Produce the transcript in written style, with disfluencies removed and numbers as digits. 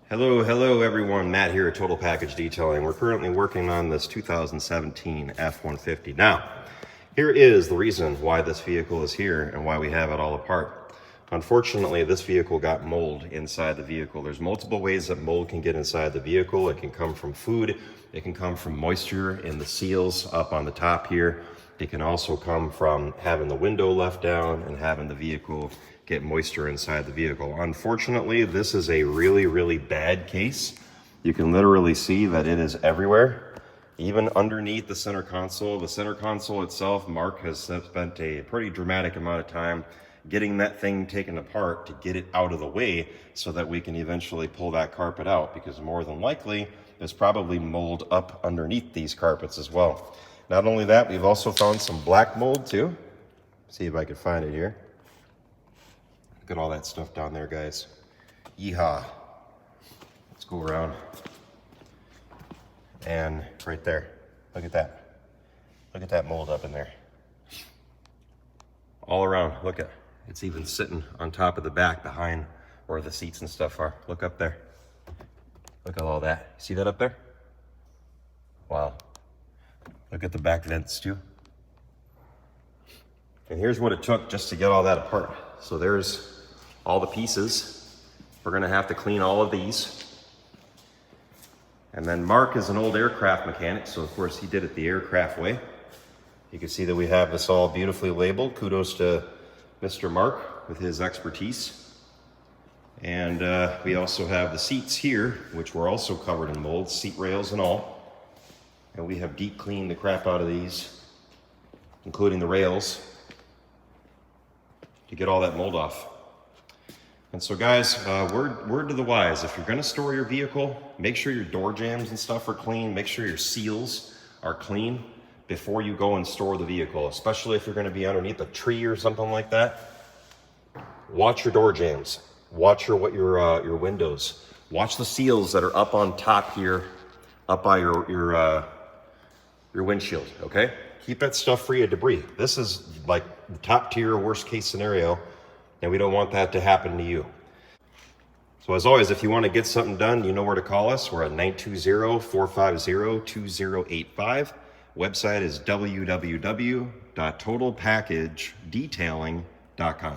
Hello everyone, Matt here at Total Package Detailing. We're currently working on this 2017 F-150. Now, here is the reason why this vehicle is here and why we have it all apart. Unfortunately, this vehicle got mold inside the vehicle. There's multiple ways that mold can get inside the vehicle. It can come from food, it can come from moisture in the seals up on the top here. It can also come from having the window left down and having the vehicle get moisture inside the vehicle. Unfortunately, this is a really bad case. You can literally see that it is everywhere, even underneath the center console. The center console itself, Mark has spent a pretty dramatic amount of time getting that thing taken apart to get it out of the way so that we can eventually pull that carpet out, because more than likely, there's probably mold up underneath these carpets as well. Not only that, we've also found some black mold too. See if I can find it here. Look at all that stuff down there, guys. Yeehaw. Let's go around. And right there, look at that. Look at that mold up in there. All around, look at, it's even sitting on top of the back behind where the seats and stuff are. Look up there. Look at all that. See that up there? Wow. Look at the back vents too. And here's what it took just to get all that apart. So there's all the pieces. We're gonna have to clean all of these. And then Mark is an old aircraft mechanic, so of course he did it the aircraft way. You can see that we have this all beautifully labeled. Kudos to Mr. Mark with his expertise. And we also have the seats here, which were also covered in mold, seat rails and all. And we have deep cleaned the crap out of these, including the rails, to get all that mold off. And so guys, word to the wise, if you're gonna store your vehicle, make sure your door jambs and stuff are clean, make sure your seals are clean before you go and store the vehicle, especially if you're gonna be underneath a tree or something like that. Watch your door jambs, watch your windows, watch the seals that are up on top here, up by your windshield, okay? Keep that stuff free of debris. This is like the top tier worst case scenario, and we don't want that to happen to you. So as always, if you want to get something done, you know where to call us. We're at 920-450-2085. Website is www.totalpackagedetailing.com.